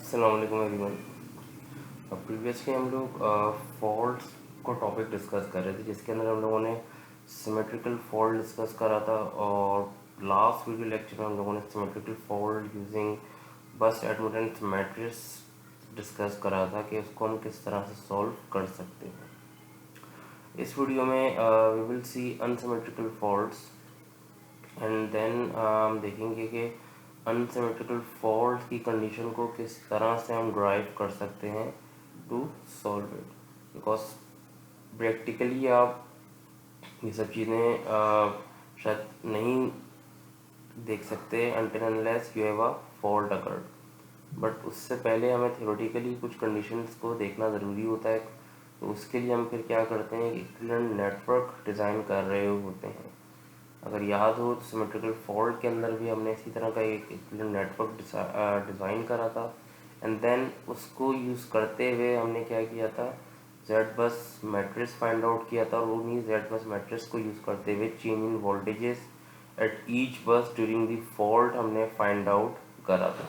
अस्सलाम वालेकुम एवरीवन। अब प्रीवियसली हम लोग फॉल्ट्स को टॉपिक डिस्कस कर रहे थे, जिसके अंदर हम लोगों ने सिमेट्रिकल फॉल्ट डिस्कस करा था, और लास्ट वीडियो लेक्चर में हम लोगों ने सिमेट्रिकल फॉल्ट यूजिंग बस एडमिटेंस मैट्रिक्स डिस्कस करा था कि उसको हम किस तरह से सॉल्व कर सकते हैं। इस वीडियो में we will see unsymmetrical faults, and then हम देखेंगे कि अनसिमेट्रिकल फॉल्ट की कंडीशन को किस तरह से हम ड्राइव कर सकते हैं to solve it. Because practically आप ये सब चीज़ें शायद नहीं देख सकते until unless you have a fault occurred, but उससे पहले हमें थियोरेटिकली कुछ कंडीशंस को देखना ज़रूरी होता है। तो उसके लिए हम फिर क्या करते हैं कि इक्विवेलेंट नेटवर्क डिज़ाइन कर रहे होते हैं। अगर याद हो तो सिमेट्रिकल फॉल्ट के अंदर भी हमने इसी तरह का एक इक्विवेलेंट नेटवर्क डिज़ाइन करा था, एंड देन उसको यूज़ करते हुए हमने क्या किया था, जेड बस मैट्रिक्स फाइंड आउट किया था, और उन्हीं जेड बस मैट्रिक्स को यूज़ करते हुए change in voltages at each बस ड्यूरिंग द फॉल्ट हमने फाइंड आउट करा था।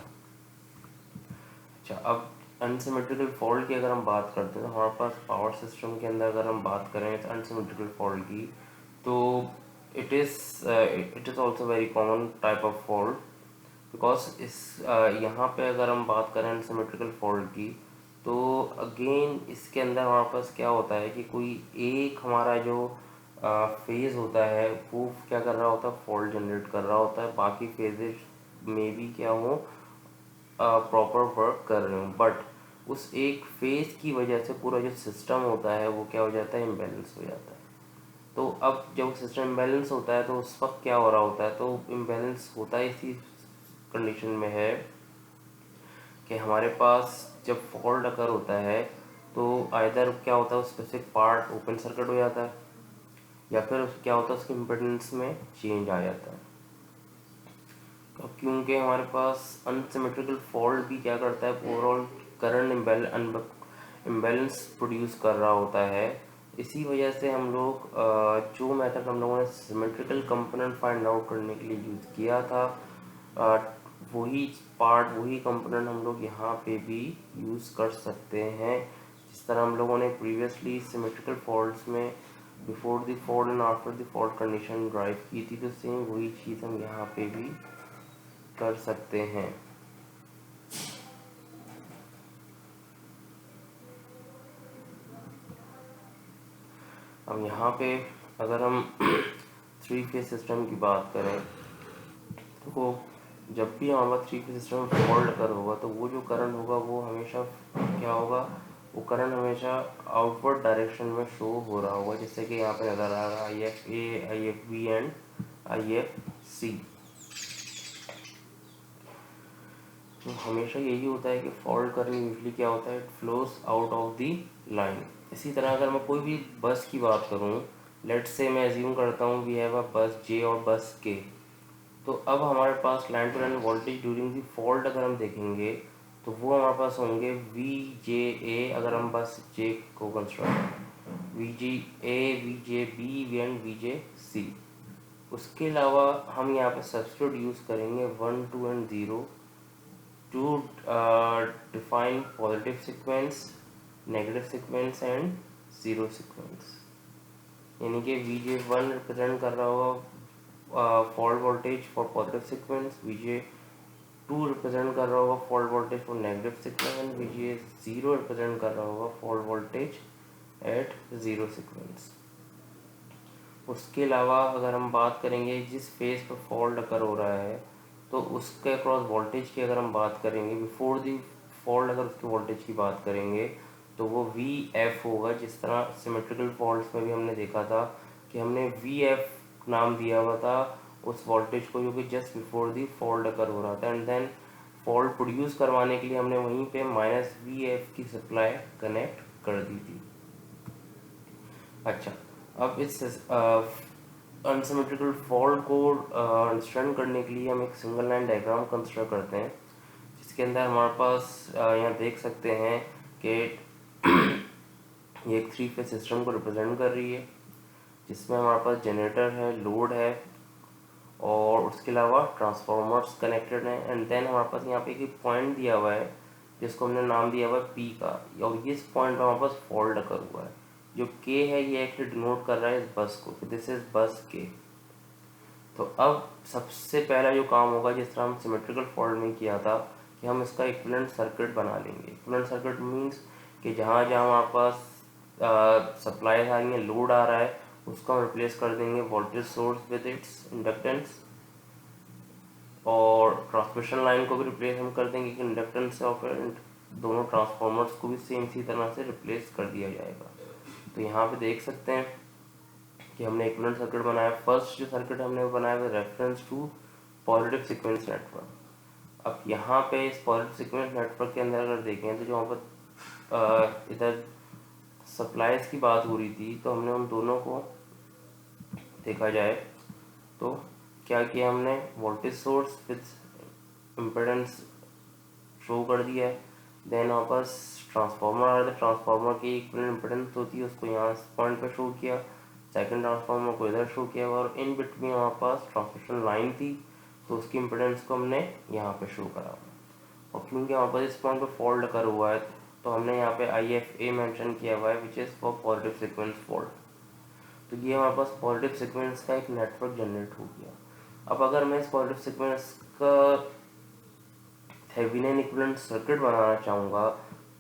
अच्छा, अब अनसिमेट्रिकल फॉल्ट की अगर हम बात करते हैं तो हमारे पास पावर सिस्टम के अंदर अगर हम बात करें अनसिमेट्रिकल फॉल्ट की, तो it is also very common type of fault. Because यहाँ पे अगर हम बात करें अनसिमेट्रिकल फॉल्ट की, तो अगेन इसके अंदर हमारे पास क्या होता है कि कोई एक हमारा जो फेज़ होता है वो क्या कर रहा होता है, फॉल्ट जनरेट कर रहा होता है। बाकी फेजेज में भी क्या हो, प्रॉपर वर्क कर रहे हूँ, बट उस एक फेज की वजह से पूरा जो सिस्टम होता है वो क्या हो जाता है, इम्बैलेंस हो जाता है। तो अब जब सिस्टम इम्बैलेंस होता है तो उस वक्त क्या हो रहा होता है, तो इम्बैलेंस होता है इसी कंडीशन में है कि हमारे पास जब फॉल्ट अकर होता है तो आइदर क्या होता है, स्पेसिफिक पार्ट ओपन सर्किट हो जाता है, या फिर क्या होता है उसके इम्पिडेंस में चेंज आ जाता है। तो क्योंकि हमारे पास अनसिमेट्रिकल फॉल्ट भी क्या करता है, ओवरऑल करंट इम्बैलेंस प्रोड्यूस कर रहा होता है। इसी वजह से हम लोग जो मेथड हम लोगों ने सिमेट्रिकल कंपोनेंट फाइंड आउट करने के लिए यूज़ किया था, वही पार्ट वही कंपोनेंट हम लोग यहाँ पे भी यूज़ कर सकते हैं। जिस तरह हम लोगों ने प्रीवियसली सिमेट्रिकल फॉल्ट्स में before the fault and after the fault condition drive की थी, तो सेम वही चीज़ हम यहाँ पे भी कर सकते हैं। अब यहाँ पे अगर हम थ्री फेज सिस्टम की बात करें, तो जब भी हमारे पास थ्री फेज सिस्टम में फॉल्ट अगर होगा तो वो जो करंट होगा वो हमेशा क्या होगा, वो करंट हमेशा आउटवर्ड डायरेक्शन में शो हो रहा होगा। जैसे कि यहाँ पे नज़र आ रहा है IFA, IFB एंड IFC। तो हमेशा यही होता है कि फॉल्ट करंट यूजली क्या होता है, it flows out of the line. इसी तरह अगर मैं कोई भी बस की बात करूँ, लेट्स से मैं एज्यूम करता हूँ वी हैव अ बस जे और बस के, तो अब हमारे पास line to line voltage during the fault अगर हम देखेंगे तो वो हमारे पास होंगे VJA। अगर हम बस जे को construct VJA, VJB and VJC। उसके अलावा हम यहाँ पे सब्स्टिट्यूट यूज़ करेंगे 1, 2 and 0 to define positive sequence, negative sequence and zero sequence। यानी कि VJ1 रिप्रेजेंट कर रहा होगा fault voltage for positive sequence, VJ2 represent कर रहा होगा fault voltage for negative sequence, and VJ0 represent कर रहा होगा fault voltage at zero sequence. उसके अलावा अगर हम बात करेंगे जिस फेज पर फॉल्ट अकर हो रहा है, तो उसके अक्रॉस वोल्टेज की अगर हम बात करेंगे बिफोर दी फॉल्ट, अगर उसके वोल्टेज की बात करेंगे तो वो VF होगा। जिस तरह सिमेट्रिकल फॉल्ट्स में भी हमने देखा था कि हमने VF नाम दिया हुआ था उस वोल्टेज को जो कि जस्ट बिफोर दी फॉल्ट अकर हो रहा था, एंड देन फॉल्ट प्रोड्यूस करवाने के लिए हमने वहीं पे -VF की सप्लाई कनेक्ट कर दी थी। अच्छा, अब इस अनसिमेट्रिकल फॉल्ट को अंडरस्टैंड करने के लिए हम एक सिंगल लाइन डायग्राम कंसिडर करते हैं, जिसके अंदर हमारे पास यहाँ देख सकते हैं कि ये एक थ्री फेज सिस्टम को रिप्रेजेंट कर रही है, जिसमें हमारे पास जनरेटर है, लोड है, और उसके अलावा ट्रांसफार्मर्स कनेक्टेड हैं। एंड देन हमारे पास यहाँ पे एक पॉइंट दिया हुआ है जिसको हमने नाम दिया हुआ है पी का, और इस पॉइंट पे हमारे पास फॉल्ट अकर हुआ है। जो के है ये एक्चुअली डिनोट कर रहा है इस बस को, दिस इज बस के। तो अब सबसे पहला जो काम होगा, जिस तरह हम सिमेट्रिकल फॉल्ट में किया था, कि हम इसका इक्विवेलेंट सर्किट बना लेंगे। इक्विवेलेंट सर्किट मीन्स कि जहाँ जहाँ हमारे पास सप्लाई आ रही है, लोड आ रहा है, उसको हम रिप्लेस कर देंगे voltage source with its inductance, और ट्रांसमिशन लाइन को भी रिप्लेस हम कर देंगे कि इंडक्टेंस और करंट दोनों ट्रांसफॉर्मर्स को भी सेम इसी तरह से रिप्लेस कर दिया जाएगा। तो यहाँ पे देख सकते हैं कि हमने इक्विवेलेंट सर्किट बनाया। फर्स्ट जो सर्किट हमने बनाया वो reference to positive sequence network. अब यहाँ पे इस पॉजिटिव सीक्वेंस नेटवर्क के अंदर अगर देखें तो जो वहाँ पर इधर सप्लाईज की बात हो रही थी, तो हमने उन दोनों को देखा जाए तो क्या किया हमने, voltage source with impedance show कर दिया है। देन वहाँ पास ट्रांसफार्मर आ रहा था, ट्रांसफार्मर की इक्विवेलेंट इम्पिडेंस होती है, उसको यहाँ पॉइंट पे शो किया। सेकंड ट्रांसफार्मर को इधर शो किया, और इन बिटवीन हमारे पास ट्रांसमिशन लाइन थी, तो उसकी इम्पिडेंस को हमने यहाँ पे शो करा। और क्योंकि हमारे पास इस पॉइंट पे फॉल्ट अकर हुआ है, तो हमने यहाँ पे IFA मेंशन किया हुआ है, which is for positive sequence fault. तो ये हमारे पास पॉजिटिव सीक्वेंस का एक नेटवर्क जनरेट हो गया। अब अगर मैं इस पॉजिटिव सीक्वेंस का थेवेनिन इक्विवेलेंट सर्किट बनाना चाहूँगा,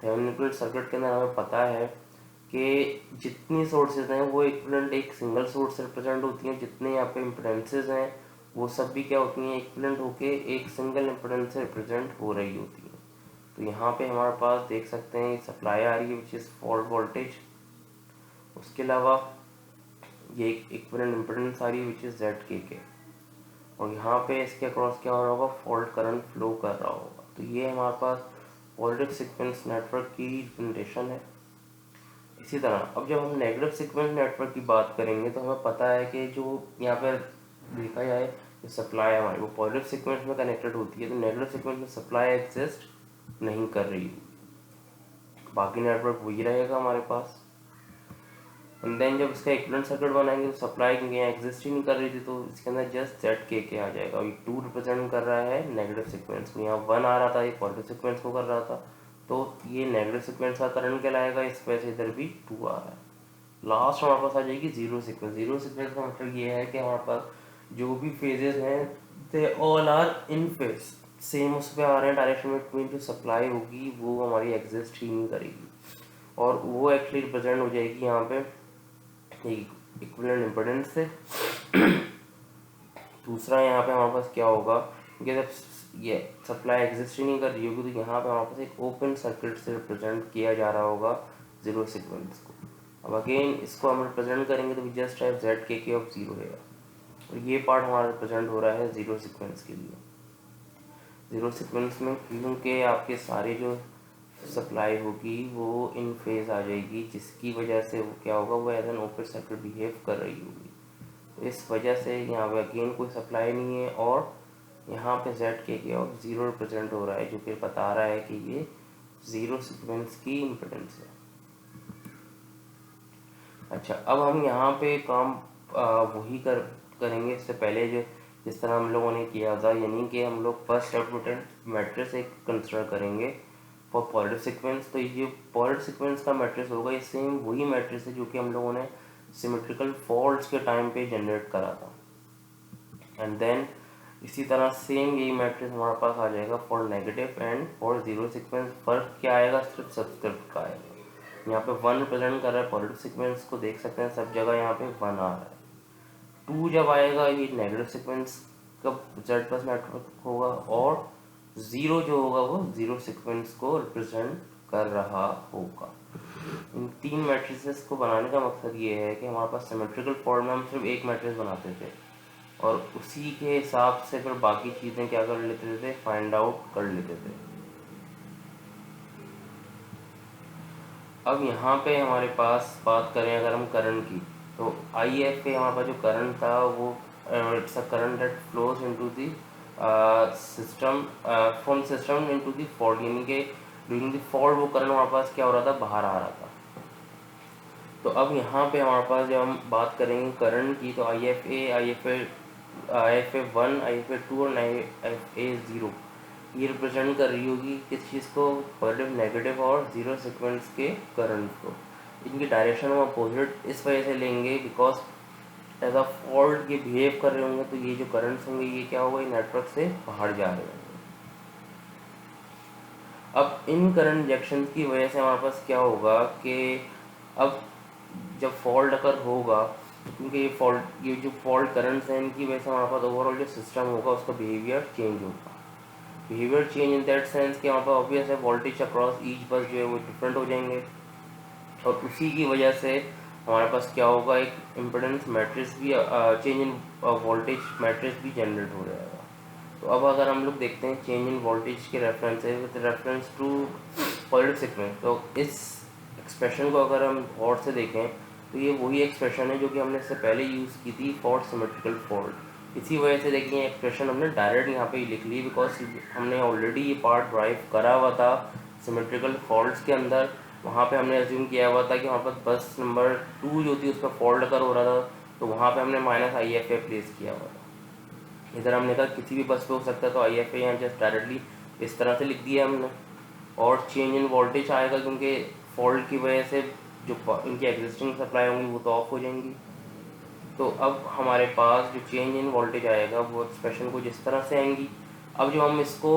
थेवेनिन इक्विवेलेंट सर्किट के अंदर हमें पता है कि जितनी सोर्सेज हैं वो इक्विवेलेंट एक सिंगल सोर्स से रिप्रेजेंट होती हैं, जितने यहाँ पे इम्पिडेंसेस हैं वो सब भी क्या होती हैं, इक्विवेलेंट होके एक सिंगल इम्पिडेंस से रिप्रेजेंट हो रही होती हैं। तो यहाँ पे हमारे पास देख सकते हैं सप्लाई आ रही है विच इज़ फॉल्ट वोल्टेज, उसके अलावा ये एक इक्विवेलेंट इम्पिडेंस आ रही है विच इज़ ZK, और यहाँ पे इसके अक्रॉस क्या हो रहा होगा, फॉल्ट करंट फ्लो कर रहा होगा। तो ये हमारे पास पॉजिटिव सीक्वेंस नेटवर्क की रिप्रेजेंटेशन है। इसी तरह अब जब हम नेगेटिव सीक्वेंस नेटवर्क की बात करेंगे, तो हमें पता है कि जो यहाँ पर देखा जाए जो सप्लाई हमारी वो पॉजिटिव सीक्वेंस में कनेक्टेड होती है, तो नेगेटिव सीक्वेंस में सप्लाई एग्जिस्ट नहीं कर रही, बाकी नेटवर्क वही रहेगा हमारे पास। एंड देन जब इसका इक्विवेलेंट सर्किट बनाएंगे तो सप्लाई क्योंकि यहाँ एग्जिस्ट ही नहीं कर रही थी, तो इसके अंदर जस्ट ZK आ जाएगा। ये 2 रिप्रेजेंट कर रहा है नेगेटिव सीक्वेंस को, यहाँ 1 आ रहा था, ये पॉजिटिव सीक्वेंस को कर रहा था, तो ये नेगेटिव सीक्वेंस का करंट कहलाएगा, इस वजह से इधर भी 2 आ रहा है। लास्ट हमारे पास आ जाएगी जीरो सीक्वेंस। जीरो सीक्वेंस का मतलब ये है कि हमारे पास जो भी फेजेस हैं they all are in phase, same उस पर आ रहे हैं डायरेक्शन में, बिटवीन जो सप्लाई होगी वो हमारी एग्जिस्ट ही नहीं करेगी, और वो एक्चुअली रिप्रेजेंट हो जाएगी यहाँ पे इक्विवेलेंट इम्पिडेंस से। दूसरा यहाँ पे हमारे पास क्या होगा, क्योंकि जब ये सप्लाई एग्जिस्ट ही नहीं कर रही होगी, तो यहाँ पे हमारे पास एक ओपन सर्किट से रिप्रेजेंट किया जा रहा होगा जीरो सीक्वेंस को। अब अगेन इसको हम रिप्रेजेंट करेंगे तो just type ZK of zero है, और ये पार्ट हमारा रिप्रेजेंट हो रहा है जीरो सीक्वेंस के लिए। जीरो सीक्वेंस में क्योंकि आपके सारे जो सप्लाई होगी वो इन फेज आ जाएगी, जिसकी वजह से वो क्या होगा, वो as an open circuit behave कर रही होगी। तो इस वजह से यहाँ पे अगेन कोई सप्लाई नहीं है, और यहाँ पे ZK ऑफ जीरो रिप्रेजेंट हो रहा है, जो कि बता रहा है कि ये जीरो सीक्वेंस की इम्पिडेंस है। अच्छा, अब हम यहाँ पे काम वही करेंगे इससे पहले जो जिस तरह हम लोगों ने किया था, यानी कि हम लोग फर्स्ट एडमिटेंट मैट्रिक्स एक कंसिडर करेंगे फॉर पॉजिटिव सीक्वेंस। तो ये पॉजिटिव सीक्वेंस का मैट्रिक्स होगा, ये सेम वही मैट्रिक्स है जो कि हम लोगों ने सिमेट्रिकल फॉल्ट्स के टाइम पे जनरेट करा था। एंड देन इसी तरह सेम यही मैट्रिक्स हमारे पास आ जाएगा for negative and for zero sequence. फर्क क्या आएगा, सिर्फ सब्सक्रिप्ट का आएगा। यहाँ पे 1 रिप्रेजेंट कर रहा है पॉजिटिव सीक्वेंस को, देख सकते हैं सब जगह यहाँ पे 1 आ रहा है। 2 जब आएगा ये नेगेटिव सीक्वेंस का Z प्लस नेटवर्क होगा, और 0 जो होगा वो जीरो सीक्वेंस को रिप्रेजेंट कर रहा होगा। इन 3 मैट्रिसेस को बनाने का मकसद ये है कि हमारे पास सिमेट्रिकल फॉर्म में हम सिर्फ एक मैट्रिक्स बनाते थे, और उसी के हिसाब से फिर बाकी चीज़ें क्या कर लेते थे, फाइंड आउट कर लेते थे। अब यहाँ पे हमारे पास बात करें अगर हम करंट की, तो IFA हमारे पास जो करंट था वो it's a current that flows into the system from system into the fault, यानी कि ड्यूरिंग द फॉल्ट वो करंट हमारे पास क्या हो रहा था, बाहर आ रहा था। तो अब यहाँ पे हमारे पास जब हम बात करेंगे करंट की, तो IFA 1, IFA 2 और IFA 0, ये रिप्रेजेंट कर रही होगी किस चीज़ को, पॉजिटिव नेगेटिव और जीरो सीक्वेंस के करंट को। इनकी डायरेक्शन हम अपोजिट इस वजह से लेंगे बिकॉज एज अ फॉल्ट ये बिहेव कर रहे होंगे, तो ये जो करंट्स होंगे ये क्या होगा, ये नेटवर्क से बाहर जा रहे होंगे। अब इन करंट इंजेक्शन की वजह से हमारे पास क्या होगा कि अब जब फॉल्ट अगर होगा, क्योंकि ये जो फॉल्ट करंट्स हैं इनकी वजह से हमारे पास ओवरऑल जो सिस्टम होगा उसका बिहेवियर चेंज होगा। Behaviour change in that sense कि वहाँ पर ऑब्वियस है वोल्टेज अक्रॉस ईच बस जो है वो डिफरेंट हो जाएंगे, और उसी की वजह से हमारे पास क्या होगा, एक इम्पिडेंस मैट्रिक्स भी चेंज इन वोल्टेज मैट्रिक्स भी जनरेट हो जाएगा। तो अब अगर हम लोग देखते हैं चेंज इन वोल्टेज के रेफरेंस है with reference to positive sequence, तो इस एक्सप्रेशन को अगर हम गौर से देखें तो ये वही एक्सप्रेशन है जो कि हमने इससे पहले यूज़ की थी फॉर सिमेट्रिकल फॉल्ट। इसी वजह से देखिए एक्सप्रेशन हमने डायरेक्ट यहाँ पे ही लिख ली बिकॉज हमने ऑलरेडी ये पार्ट ड्राइव करा हुआ था सिमेट्रिकल फॉल्ट्स के अंदर। वहाँ पे हमने अज्यूम किया हुआ था कि वहाँ पर बस नंबर 2 जो थी उस पर फॉल्ट अगर हो रहा था, तो वहाँ पे हमने -IFA प्लेस किया हुआ था। इधर हमने कहा किसी भी बस पे हो सकता है, तो IFA यहाँ जस्ट डायरेक्टली इस तरह से लिख दिया हमने। और चेंज इन वोल्टेज आएगा क्योंकि फॉल्ट की वजह से जो इनकी एग्जिस्टिंग सप्लाई होंगी वो तो ऑफ हो जाएंगी। तो अब हमारे पास जो चेंज इन वोल्टेज आएगा वो एक्सप्रेशन को जिस तरह से आएंगी। अब जब हम इसको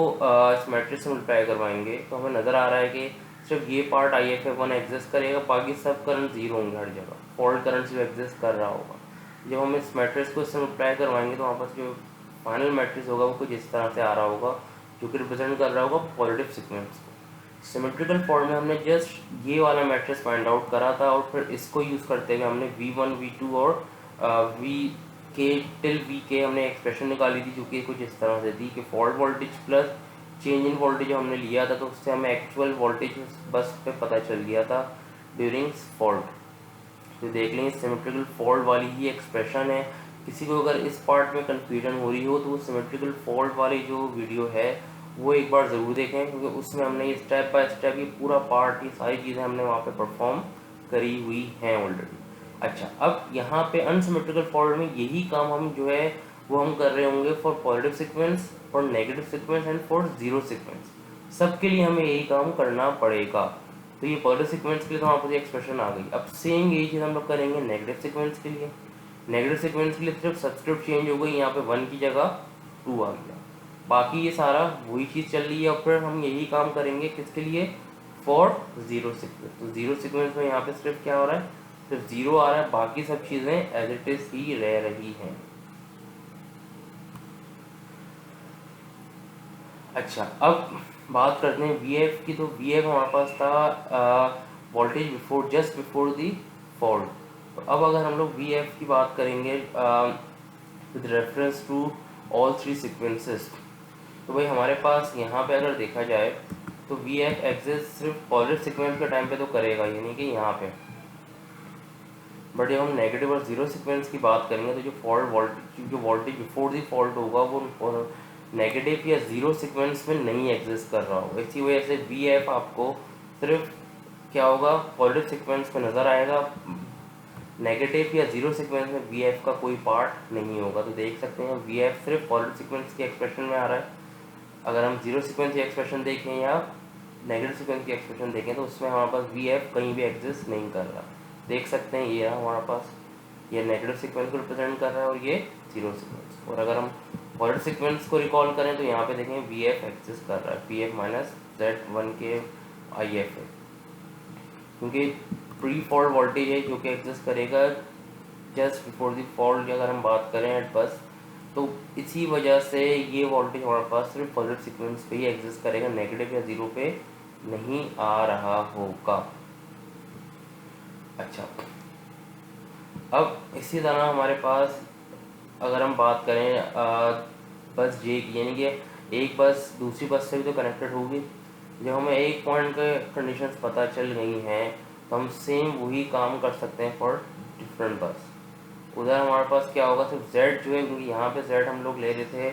इस मैट्रिक्स से मल्टीप्लाई करवाएंगे तो हमें नज़र आ रहा है कि सिर्फ ये पार्ट IFA1 एग्जिस्ट करेगा, बाकी सब करंट जीरो होंगे हर जगह, फॉल्ट करंट जो एग्जिस्ट कर रहा होगा। जब हम इस मैट्रिक्स को इससे मल्टीप्लाई करवाएंगे तो वहाँ पर जो फाइनल मैट्रिक्स होगा वो कुछ इस तरह से आ रहा होगा जो कि रिप्रेजेंट कर रहा होगा पॉजिटिव सीक्वेंस को। सिमेट्रिकल फॉर्म में हमने जस्ट ये वाला मैट्रिक्स फाइंड आउट करा था और फिर इसको यूज़ करते हुए हमने V1 V2 और वी के टिल वी के हमने एक्सप्रेशन निकाली थी जो कि कुछ इस तरह से थी कि fault voltage plus change in voltage जो हमने लिया था तो उससे हमें एक्चुअल वोल्टेज बस पे पता चल गया था ड्यूरिंग फॉल्ट। तो देख लें सिमेट्रिकल फॉल्ट वाली ही एक्सप्रेशन है। किसी को अगर इस पार्ट में कन्फ्यूजन हो रही हो तो वो सिमेट्रिकल फॉल्ट वाली जो वीडियो है वो एक बार ज़रूर देखें, क्योंकि उसमें हमने ये स्टेप बाय स्टेप ये पूरा पार्ट, ये सारी चीज़ें हमने वहाँ पे परफॉर्म करी हुई हैं ऑलरेडी। अच्छा, अब यहाँ पे अनसिमेट्रिकल फॉल्ट में यही काम हम जो है वो हम कर रहे होंगे for positive sequence, for negative sequence and for zero sequence. सबके लिए हमें यही काम करना पड़ेगा। तो ये पॉजिटिव सीक्वेंस के लिए तो हमारे पास एक्सप्रेशन आ गई। अब सेम यही चीज़ हम लोग करेंगे नेगेटिव सीक्वेंस के लिए। नेगेटिव सीक्वेंस के लिए सिर्फ सब्स्टिट्यूट चेंज हो गई, यहाँ पे 1 की जगह 2 आ गया, बाकी ये सारा वही चीज़ चल रही है। और फिर हम यही काम करेंगे किसके लिए, फॉर जीरो सीक्वेंस। तो जीरो सीक्वेंस में यहाँ पे सिर्फ क्या हो रहा है, सिर्फ जीरो आ रहा है, बाकी सब चीज़ें एज इट इज ही रह रही हैं। अच्छा, अब बात करते हैं VF की। तो VF हमारे पास था voltage before, just before the fault. तो अब अगर हम लोग VF की बात करेंगे with reference to all 3 sequences, तो भाई हमारे पास यहाँ पे अगर देखा जाए तो VF एग्जिस्ट सिर्फ पॉजिटिव सीक्वेंस के टाइम पे तो करेगा, यानी कि यहाँ पे। बट जब हम नेगेटिव और जीरो सीक्वेंस की बात करेंगे तो जो वोल्टेज बिफोर दी फॉल्ट होगा वो नेगेटिव या जीरो सीक्वेंस में नहीं एग्जिस्ट कर रहा होगा। इसी वजह से VF आपको सिर्फ क्या होगा, पॉजिटिव सीक्वेंस में नज़र आएगा, नेगेटिव या जीरो सीक्वेंस में VF का कोई पार्ट नहीं होगा। तो देख सकते हैं VF सिर्फ पॉजिटिव सीक्वेंस के एक्सप्रेशन में आ रहा है। अगर हम जीरो सीक्वेंस की एक्सप्रेशन देखें या नेगेटिव सीक्वेंस की एक्सप्रेशन देखें तो उसमें हमारे पास VF कहीं भी एग्जिस्ट नहीं कर रहा। देख सकते हैं ये रहा हमारे पास, ये नेगेटिव सीक्वेंस को रिप्रेजेंट कर रहा है और ये जीरो सीक्वेंस। और अगर हम पॉजिटिव सीक्वेंस को रिकॉल करें तो यहाँ पे देखें VF एग्जिस्ट कर रहा है, PF माइनस Z1 के IFA, क्योंकि प्री फॉल्ट वोल्टेज है जो कि एग्जिस्ट करेगा जस्ट बिफोर दी फॉल्ट की अगर हम बात करें एट बस। तो इसी वजह से ये वोल्टेज हमारे पास सिर्फ पॉजिटिव सीक्वेंस पे ही एग्जिस्ट करेगा, नेगेटिव या जीरो पे नहीं आ रहा होगा। अच्छा, अब इसी तरह हमारे पास अगर हम बात करें बस J की, यानी कि एक बस दूसरी बस से भी तो कनेक्टेड होगी। जब हमें एक पॉइंट के कंडीशंस पता चल गई हैं तो हम सेम वही काम कर सकते हैं फॉर डिफरेंट बस। उधर हमारे पास क्या होगा, सिर्फ Z जो है, क्योंकि यहाँ पे Z हम लोग ले रहे थे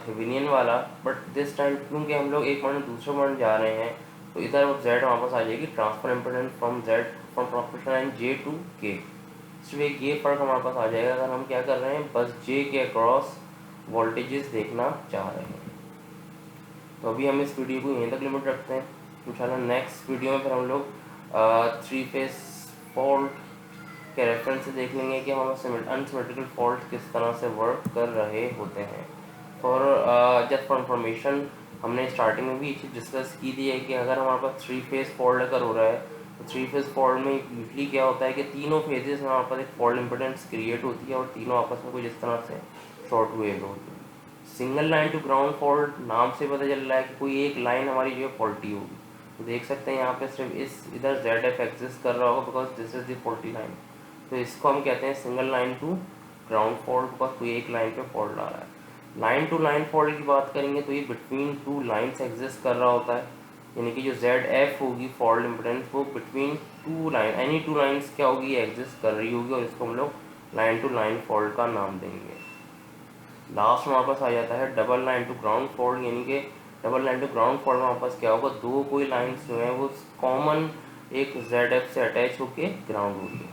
थेवेनियन वाला, बट दिस टाइम क्योंकि हम लोग एक पॉइंट दूसरे पॉइंट जा रहे हैं तो इधर Z हमारे पास आ जाएगी transfer impedance from transmission line J to K। सिर्फ एक ये फ़र्क हमारे पास आ जाएगा अगर हम क्या कर रहे हैं, बस J के अक्रॉस वोल्टेजेस देखना चाह रहे हैं। तो अभी हम इस वीडियो को यहीं तक लिमिट रखते हैं। इंशाल्लाह नेक्स्ट वीडियो में फिर हम लोग 3 फेज फॉल्ट के रेफरेंस से देख लेंगे कि हमारे अनसिमेट्रिकल फॉल्ट किस तरह से वर्क कर रहे होते हैं। फॉर जस्ट फॉर इंफॉर्मेशन, हमने स्टार्टिंग में भी ये चीज़ डिस्कस की थी है कि अगर हमारे पास 3 फेज फॉल्ट अगर हो रहा है तो 3 फेज फॉल्ट में यूजली क्या होता है कि तीनों फेजेस में हमारे पास एक फॉल्ट इम्पिडेंस क्रिएट होती है और तीनों आपस में कुछ इस तरह से शॉर्ट वेव होती है। Single line to ground fault नाम से पता चल रहा है कि कोई एक लाइन हमारी जो है फॉल्टी होगी। तो देख सकते हैं यहाँ पे सिर्फ इस इधर जेड एफ एग्जिस्ट कर रहा होगा because this is the faulty line. तो इसको हम कहते हैं single line to ground fault because कोई एक लाइन पे फॉल्ट आ रहा है। लाइन टू लाइन फॉल्ट की बात करेंगे तो ये बिटवीन टू लाइन्स एग्जिस्ट कर रहा होता है, यानी कि जो जेड एफ होगी फॉल्ट इम्पिडेंस वो between two line any two lines क्या होगी एग्जिस्ट कर रही होगी और इसको हम लोग लाइन टू लाइन फॉल्ट का नाम देंगे। लास्ट में हमारे पास आ जाता है double line to ground fault, यानी कि double line to ground fault में हमारे पास क्या होगा, दो कोई लाइन्स जो है वो कॉमन एक जेड एफ से अटैच होके ग्राउंड होगी।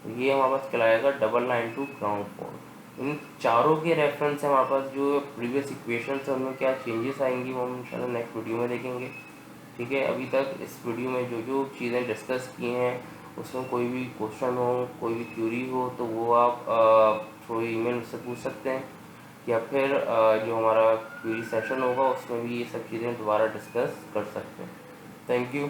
तो ये हमारे पास कहलाएगा double line to ground fault. इन चारों के रेफरेंस से हमारे पास जो प्रीवियस इक्वेशन है उनमें क्या चेंजेस आएंगी वो हम इंशाल्लाह नेक्स्ट वीडियो में देखेंगे। ठीक है, अभी तक इस वीडियो में जो जो चीज़ें डिस्कस की हैं उसमें कोई भी क्वेश्चन हो, कोई भी क्यूरी हो तो वो आप थ्रू ईमेल से पूछ सकते हैं या फिर जो हमारा क्यूरी सेशन होगा उसमें भी ये सब चीज़ें दोबारा डिस्कस कर सकते हैं। Thank you.